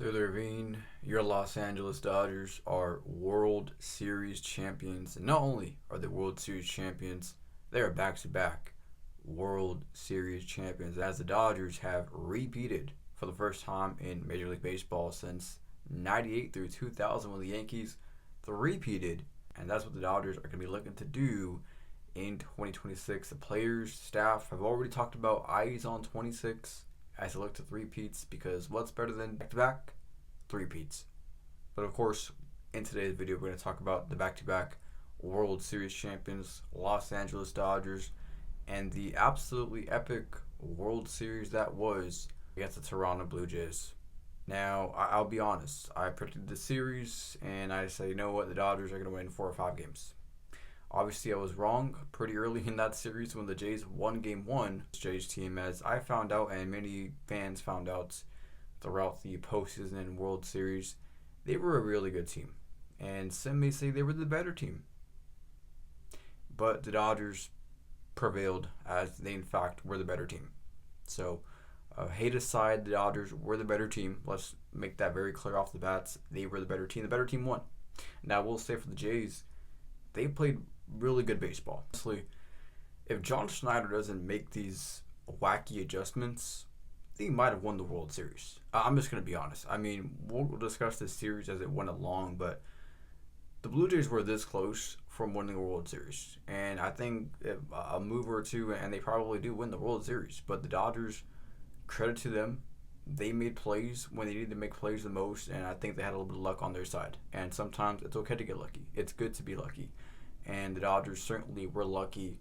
Through the Ravine, your Los Angeles Dodgers are World Series champions. And not only are they World Series champions, they are back-to-back World Series champions, as the Dodgers have repeated for the first time in Major League Baseball since 98 through 2000 when the Yankees repeated. And that's what the Dodgers are going to be looking to do in 2026. The players, staff have already talked about eyes on 26 as they look to three-peats, because what's better than back-to-back? Three-peats. But of course, in today's video, we're going to talk about the back-to-back World Series champions, Los Angeles Dodgers, and the absolutely epic World Series that was against the Toronto Blue Jays. Now, I'll be honest. I predicted the series, and I said, you know what, the Dodgers are going to win 4 or 5 games. Obviously, I was wrong pretty early in that series when the Jays won Game 1. The Jays team, as I found out and many fans found out throughout the postseason and World Series, they were a really good team. And some may say they were the better team. But the Dodgers prevailed, as they in fact were the better team. So, hate aside, the Dodgers were the better team. Let's make that very clear off the bats. They were the better team. The better team won. Now, we'll say for the Jays, they played really good baseball. Honestly, if John Schneider doesn't make these wacky adjustments, they might have won the World Series. I'm just going to be honest. I mean, we'll discuss this series as it went along, but the Blue Jays were this close from winning the World Series. And I think if a move or two, and they probably do win the World Series. But the Dodgers, credit to them, they made plays when they needed to make plays the most, and I think they had a little bit of luck on their side. And sometimes it's okay to get lucky. It's good to be lucky. And the Dodgers certainly were lucky,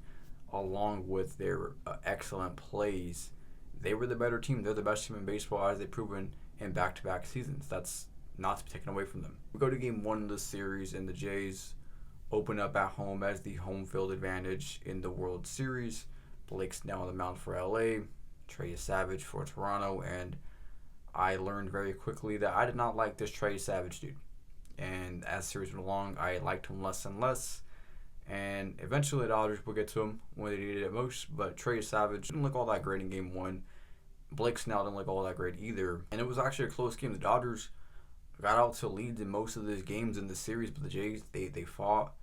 along with their excellent plays. They were the better team. They're the best team in baseball, as they've proven in back-to-back seasons. That's not to be taken away from them. We go to Game 1 of this series, and the Jays open up at home as the home field advantage in the World Series. Blake Snell on the mound for LA, Trey Savage for Toronto, and I learned very quickly that I did not like this Trey Savage dude. And as the series went along, I liked him less and less. And eventually the Dodgers will get to him when they needed it most. But Trey Savage didn't look all that great in Game 1. Blake Snell didn't look all that great either. And it was actually a close game. The Dodgers got out to leads in most of these games in the series. But the Jays, they fought,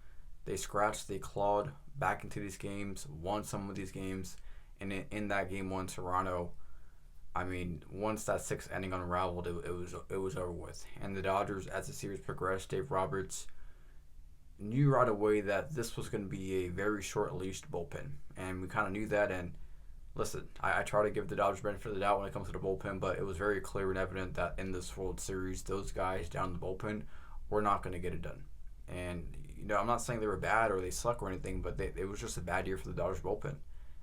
they scratched, they clawed back into these games, won some of these games. And in that Game 1, Toronto, I mean, once that 6th inning unraveled, it was over with. And the Dodgers, as the series progressed, Dave Roberts knew right away that this was going to be a very short-leashed bullpen. And we kind of knew that. And listen, I try to give the Dodgers benefit of the doubt when it comes to the bullpen, but it was very clear and evident that in this World Series, those guys down the bullpen were not going to get it done. And, you know, I'm not saying they were bad or they suck or anything, but it was just a bad year for the Dodgers bullpen.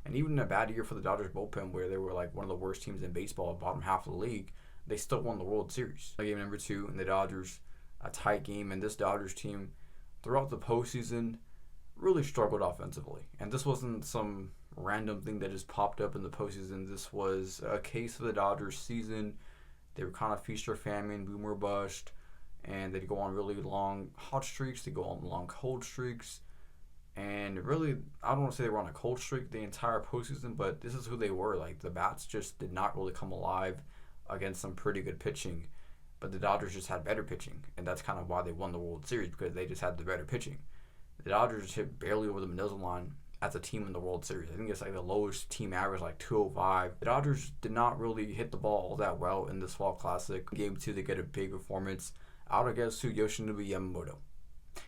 And even a bad year for the Dodgers bullpen, where they were like one of the worst teams in baseball, bottom half of the league, they still won the World Series. Game number 2, and the Dodgers, a tight game, and this Dodgers team, throughout the postseason, really struggled offensively. And this wasn't some random thing that just popped up in the postseason. This was a case of the Dodgers season. They were kind of feast or famine, boom or bust, and they'd go on really long hot streaks. They'd go on long cold streaks. And really, I don't want to say they were on a cold streak the entire postseason, but this is who they were. Like, the bats just did not really come alive against some pretty good pitching. But the Dodgers just had better pitching, and that's kind of why they won the World Series, because they just had the better pitching. The Dodgers hit barely over the Mendoza line as a team in the World Series. I think it's like the lowest team average, like 205. The Dodgers did not really hit the ball all that well in this Fall Classic. Game 2, they get a big performance out against Yoshinobu Yamamoto.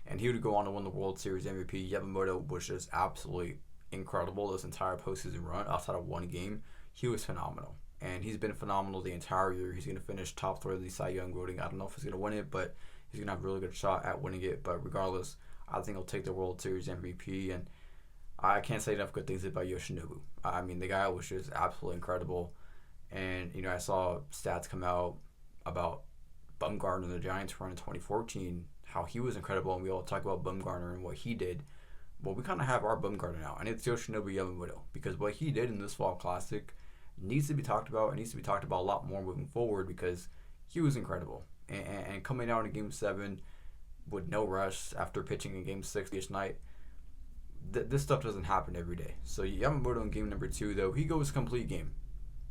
And he would go on to win the World Series MVP. Yamamoto was just absolutely incredible this entire postseason run. Outside of one game, he was phenomenal. And he's been phenomenal the entire year. He's going to finish top 3 of the Cy Young voting. I don't know if he's going to win it, but he's going to have a really good shot at winning it. But regardless, I think he'll take the World Series MVP. And I can't say enough good things about Yoshinobu. I mean, the guy was just absolutely incredible. And, you know, I saw stats come out about Bumgarner and the Giants run in 2014, how he was incredible, and we all talk about Bumgarner and what he did. Well, we kind of have our Bumgarner now, and it's Yoshinobu Yamamoto, because what he did in this Fall Classic needs to be talked about. It needs to be talked about a lot more moving forward, because he was incredible. And coming out in Game 7 with no rest after pitching in Game 6 each night, this stuff doesn't happen every day. So Yamamoto in Game number 2, though, he goes complete game.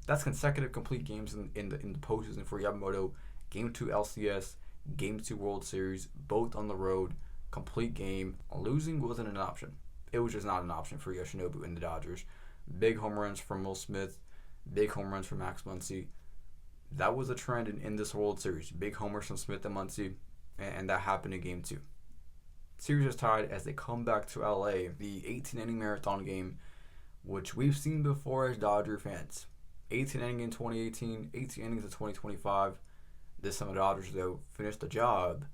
That's consecutive complete games in the postseason for Yamamoto Game 2 LCS, Game 2 World Series, both on the road, complete game. Losing wasn't an option. It was just not an option for Yoshinobu and the Dodgers. Big home runs from Will Smith, big home runs from Max Muncy. That was a trend in this World Series. Big homers from Smith and Muncy, and that happened in Game 2. Series is tied as they come back to LA. The 18-inning marathon game, which we've seen before as Dodger fans. 18 innings in 2018, 18 innings in 2025. This time the Dodgers, though, finished the job.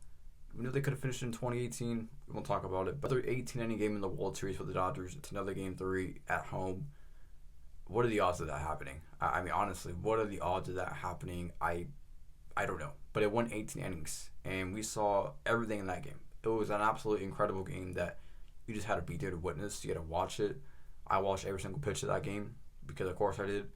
We know they could have finished in 2018. We won't talk about it. But they're 18-inning game in the World Series for the Dodgers. It's another Game 3 at home. What are the odds of that happening? I mean, honestly, what are the odds of that happening? I don't know. But it went 18 innings, and we saw everything in that game. It was an absolutely incredible game that you just had to be there to witness. You had to watch it. I watched every single pitch of that game because, of course, I did.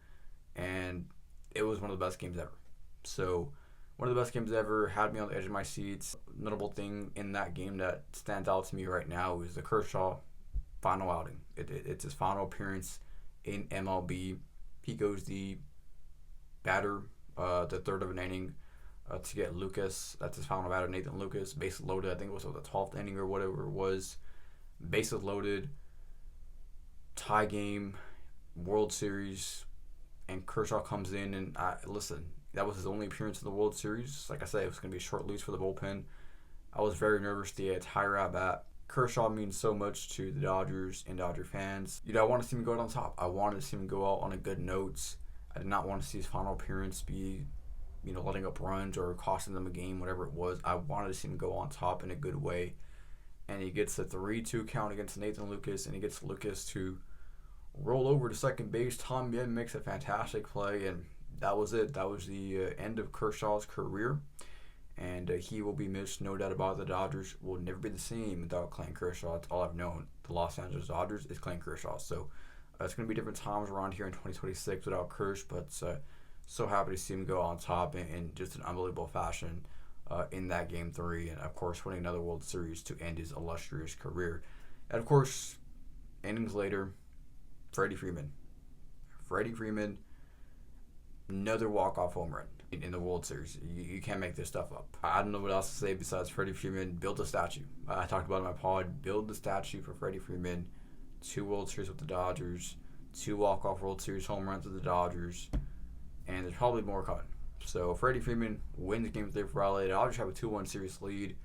And it was one of the best games ever. So, one of the best games ever, had me on the edge of my seats. Notable thing in that game that stands out to me right now is the Kershaw final outing. It's his final appearance in MLB. He goes the batter, the third of an inning, to get Lucas. That's his final batter, Nathan Lucas. Bases loaded. I think it was the 12th inning or whatever it was. Bases loaded. Tie game. World Series. And Kershaw comes in and, listen, that was his only appearance in the World Series. Like I said, it was going to be a short leash for the bullpen. I was very nervous the entire at-bat. Kershaw means so much to the Dodgers and Dodger fans. I wanted to see him go out on top. I wanted to see him go out on a good note. I did not want to see his final appearance be, letting up runs or costing them a game, whatever it was. I wanted to see him go on top in a good way. And he gets a 3-2 count against Nathan Lucas, and he gets Lucas to roll over to second base. Tom Yen makes a fantastic play, and that was it. That was the end of Kershaw's career, and he will be missed, no doubt about it. The Dodgers will never be the same without Clayton Kershaw. That's all I've known. The Los Angeles Dodgers is Clayton Kershaw. So it's going to be different times around here in 2026 without Kersh, but so happy to see him go on top in just an unbelievable fashion in that Game 3, and of course winning another World Series to end his illustrious career. And of course, innings later, Freddie Freeman, another walk-off home run in the World Series. You can't make this stuff up. I don't know what else to say besides Freddie Freeman built a statue. I talked about it in my pod. Build the statue for Freddie Freeman. 2 World Series with the Dodgers, 2 walk-off World Series home runs with the Dodgers, and there's probably more coming. So Freddie Freeman wins Game 3 for LA. The Dodgers have a 2-1 series lead.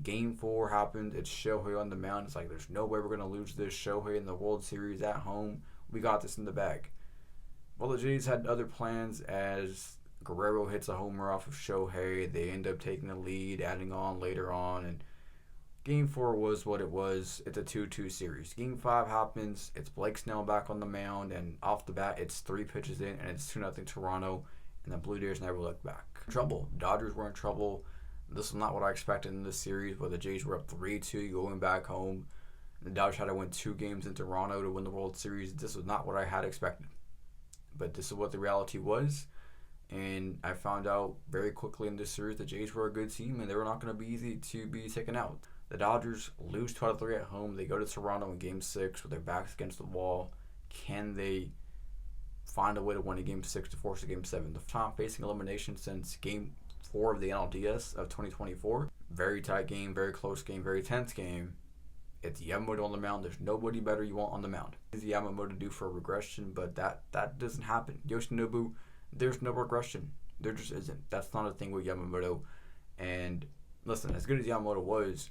Game 4 happened. It's Shohei on the mound. It's like there's no way we're going to lose this. Shohei in the World Series at home. We got this in the bag. Well, the Jays had other plans as Guerrero hits a homer off of Shohei. They end up taking the lead, adding on later on, and Game 4 was what it was. It's a 2-2 series. Game 5 happens. It's Blake Snell back on the mound, and off the bat, it's 3 pitches in, and it's 2-0 Toronto, and the Blue Jays never looked back. Trouble. Dodgers were in trouble. This was not what I expected in this series, where the Jays were up 3-2 going back home. The Dodgers had to win 2 games in Toronto to win the World Series. This was not what I had expected. But this is what the reality was. And I found out very quickly in this series the Jays were a good team, and they were not going to be easy to be taken out. The Dodgers lose 2 out of 3 at home. They go to Toronto in Game 6 with their backs against the wall. Can they find a way to win a Game 6 to force a Game 7? The time facing elimination since Game 4 of the NLDS of 2024. Very tight game, very close game, very tense game. It's Yamamoto on the mound. There's nobody better you want on the mound. What is Yamamoto due for a regression? But that doesn't happen. Yoshinobu, there's no regression. There just isn't. That's not a thing with Yamamoto. And listen, as good as Yamamoto was,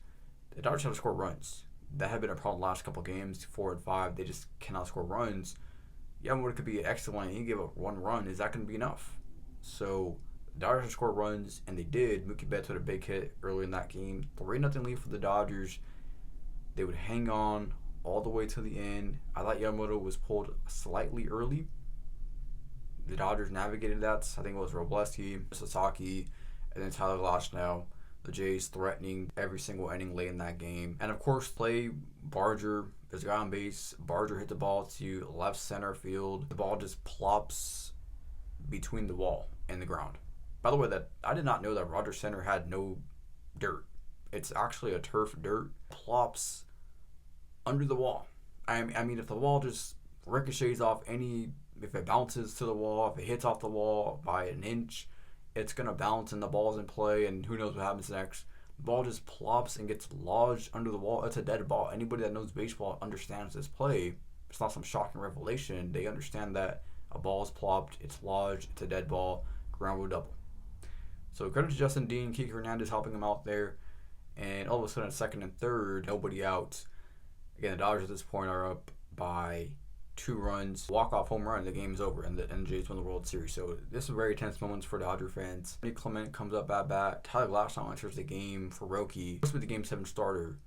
the Dodgers had to score runs. That had been a problem the last couple games, 4 and 5. They just cannot score runs. Yamamoto could be excellent. He gave up 1 run. Is that going to be enough? So the Dodgers had to score runs, and they did. Mookie Betts had a big hit early in that game. 3-0 lead for the Dodgers. They would hang on all the way to the end. I thought Yamamoto was pulled slightly early. The Dodgers navigated that. I think it was Robleski, Sasaki, and then Tyler Glasnow. The Jays threatening every single inning late in that game. And of course, play Barger. There's a guy on base. Barger hit the ball to left center field. The ball just plops between the wall and the ground. By the way, that I did not know that Rogers Center had no dirt. It's actually a turf dirt. Plops under the wall. I mean, if the wall just ricochets off if it bounces to the wall, if it hits off the wall by an inch, it's going to bounce and the ball's in play and who knows what happens next. The ball just plops and gets lodged under the wall. It's a dead ball. Anybody that knows baseball understands this play. It's not some shocking revelation. They understand that a ball is plopped, it's lodged, it's a dead ball, ground rule double. So credit to Justin Dean, Kike Hernandez helping him out there. And all of a sudden, second and third, nobody out. Again, the Dodgers at this point are up by 2 runs. Walk-off home run, the game's over, and the Jays win the World Series. So this is very tense moments for Dodger fans. Ernie Clement comes up at bat. Tyler Glasnow enters the game for Roki. This was the Game 7 starter.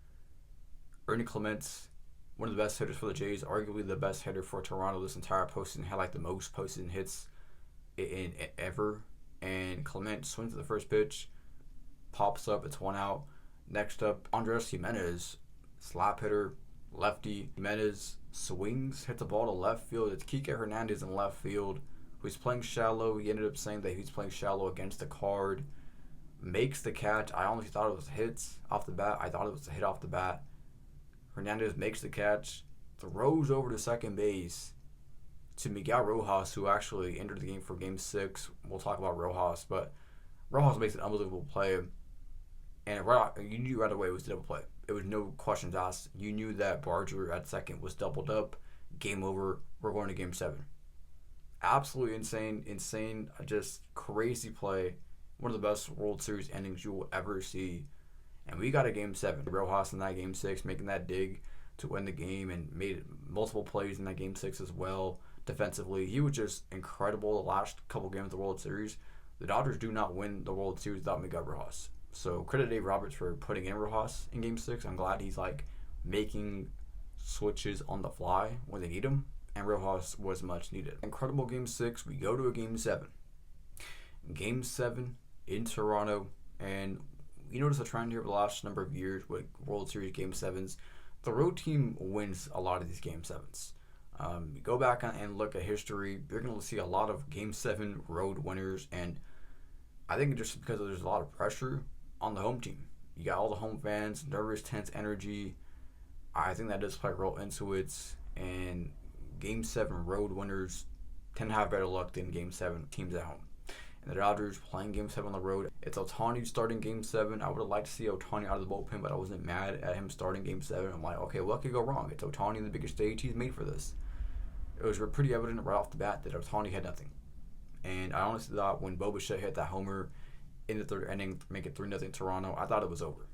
Ernie Clement's one of the best hitters for the Jays, arguably the best hitter for Toronto this entire postseason. Had like the most postseason hits in ever. And Clement swings at the first pitch, pops up, it's 1 out. Next up, Andres Jimenez, slap hitter, lefty. Jimenez swings, hits a ball to left field. It's Kike Hernandez in left field, who's playing shallow. He ended up saying that he's playing shallow against the card. Makes the catch. I honestly thought it was hits off the bat. I thought it was a hit off the bat. Hernandez makes the catch, throws over to second base to Miguel Rojas, who actually entered the game for Game 6. We'll talk about Rojas, but Rojas makes an unbelievable play. And you knew right away it was a double play. It was no questions asked. You knew that Barger at second was doubled up. Game over. We're going to Game 7. Absolutely insane, just crazy play. One of the best World Series endings you will ever see. And we got a Game 7. Rojas in that Game 6 making that dig to win the game and made multiple plays in that Game 6 as well. Defensively, he was just incredible the last couple games of the World Series. The Dodgers do not win the World Series without Miguel Rojas. So credit Dave Roberts for putting in Rojas in Game 6. I'm glad he's like making switches on the fly when they need him, and Rojas was much needed. Incredible Game 6. We go to a Game 7. Game 7 in Toronto, and you notice a trend here over the last number of years with World Series Game 7s. The road team wins a lot of these Game 7s. You go back and look at history, you're going to see a lot of Game 7 road winners, and I think just because there's a lot of pressure on the home team. You got all the home fans, nervous, tense energy. I think that does play a role into it, and Game 7 road winners tend to have better luck than Game 7 teams at home. And the Dodgers playing Game 7 on the road. It's Ohtani starting Game 7. I would have liked to see Ohtani out of the bullpen, but I wasn't mad at him starting Game 7. I'm like, okay, what could go wrong? It's Ohtani, the biggest stage. He's made for this. It was pretty evident right off the bat that Ohtani had nothing. And I honestly thought when Bo Bichette hit that homer in the third inning to make it 3-0 Toronto, I thought it was over.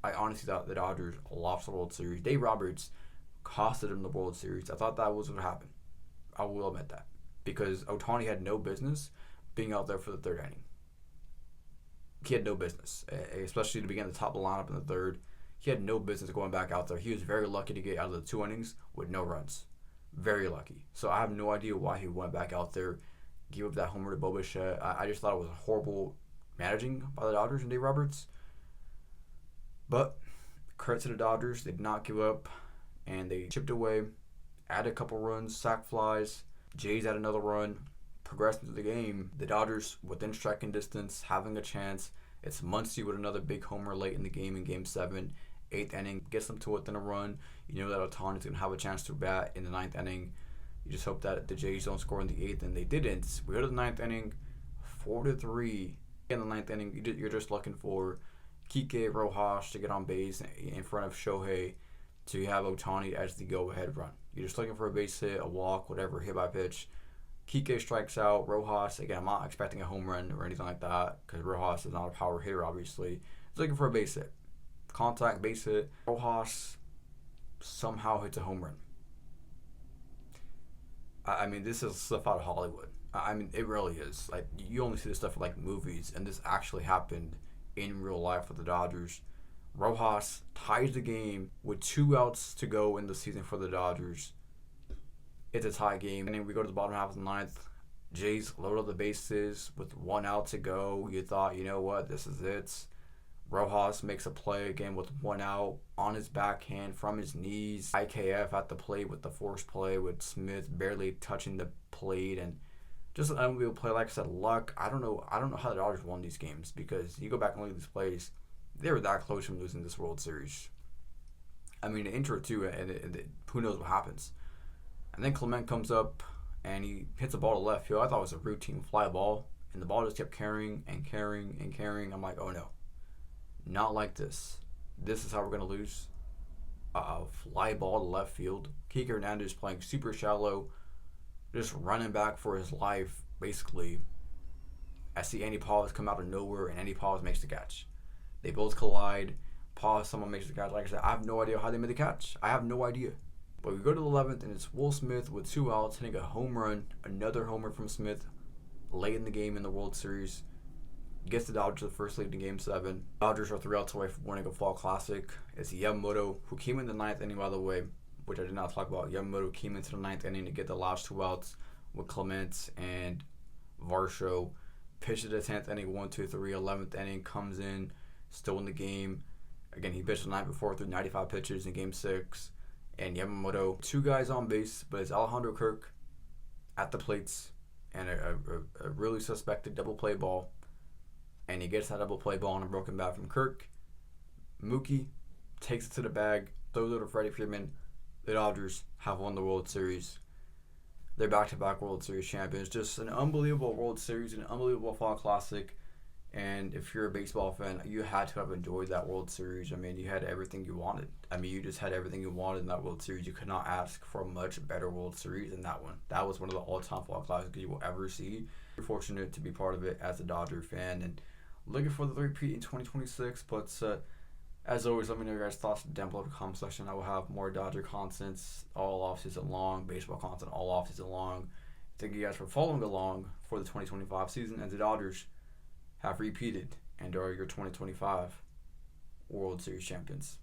I honestly thought the Dodgers lost the World Series. Dave Roberts costed him the World Series. I thought that was what happened. I will admit that. Because Ohtani had no business being out there for the third inning. He had no business, especially to begin the top of the lineup in the third. He had no business going back out there. He was very lucky to get out of the 2 innings with no runs. Very lucky. So I have no idea why he went back out there, gave up that homer to Bo Bichette. I just thought it was horrible managing by the Dodgers and Dave Roberts. But credit to the Dodgers, they did not give up, and they chipped away, added a couple runs, sac flies. Jays had another run, progressed into the game. The Dodgers within striking distance, having a chance. It's Muncy with another big homer late in the game in Game 7. 8th inning, gets them to within a run. You know that Ohtani's going to have a chance to bat in the 9th inning. You just hope that the Jays don't score in the 8th, and they didn't. We go to the 9th inning, 4-3. In the 9th inning, you're just looking for Kike Rojas to get on base in front of Shohei to have Ohtani as the go-ahead run. You're just looking for a base hit, a walk, whatever, hit by pitch. Kike strikes out. Rojas, again, I'm not expecting a home run or anything like that because Rojas is not a power hitter, obviously. He's looking for a base hit. Contact, base hit. Rojas somehow hits a home run. I mean, this is stuff out of Hollywood. I mean, it really is. Like, you only see this stuff in, like, movies, and this actually happened in real life with the Dodgers. Rojas ties the game with 2 outs to go in the season for the Dodgers. It's a tie game. And then we go to the bottom half of the 9th. Jays load up the bases with 1 out to go. You thought, you know what, this is it. Rojas makes a play again with 1 out on his backhand from his knees. IKF at the plate with the forced play with Smith barely touching the plate, and just an unbelievable play. Like I said, luck. I don't know how the Dodgers won these games because you go back and look at these plays, they were that close from losing this World Series. I mean, the intro too, and who knows what happens. And then Clement comes up and he hits a ball to left field. I thought it was a routine fly ball, And the ball just kept carrying and carrying and carrying. I'm like, oh no, not like this. This is how we're going to lose. Fly ball to left field. Kike Hernandez playing super shallow, just running back for his life, basically. I see Andy Paz come out of nowhere, and Andy Paz makes the catch. They both collide. Paz, someone makes the catch. Like I said, I have no idea how they made the catch. I have no idea. But we go to the 11th, and it's Will Smith with 2 outs, hitting a home run. Another homer from Smith late in the game in the World Series. Gets the Dodgers the first lead in Game 7. Dodgers are 3 outs away from winning a Fall Classic. It's Yamamoto, who came in the 9th inning, by the way, which I did not talk about. Yamamoto came into the 9th inning to get the last 2 outs with Clements and Varsho. Pitched at the 10th inning, 1-2-3. 11th inning, comes in, still in the game. Again, he pitched the night before through 95 pitches in Game 6. And Yamamoto, 2 guys on base, but it's Alejandro Kirk at the plates and a really suspected double play ball. And he gets that double play ball on a broken bat from Kirk. Mookie takes it to the bag, throws it to Freddie Freeman. The Dodgers have won the World Series. They're back-to-back World Series champions. Just an unbelievable World Series, an unbelievable Fall Classic. And if you're a baseball fan, you had to have enjoyed that World Series. I mean, you had everything you wanted. I mean, you just had everything you wanted in that World Series. You could not ask for a much better World Series than that one. That was one of the all-time Fall Classics you will ever see. You're fortunate to be part of it as a Dodger fan. And looking for the repeat in 2026. But as always, let me know your guys' thoughts down below in the comment section. I will have more Dodger content all offseason long, baseball content all offseason long. Thank you guys for following along for the 2025 season, as the Dodgers have repeated and are your 2025 World Series champions.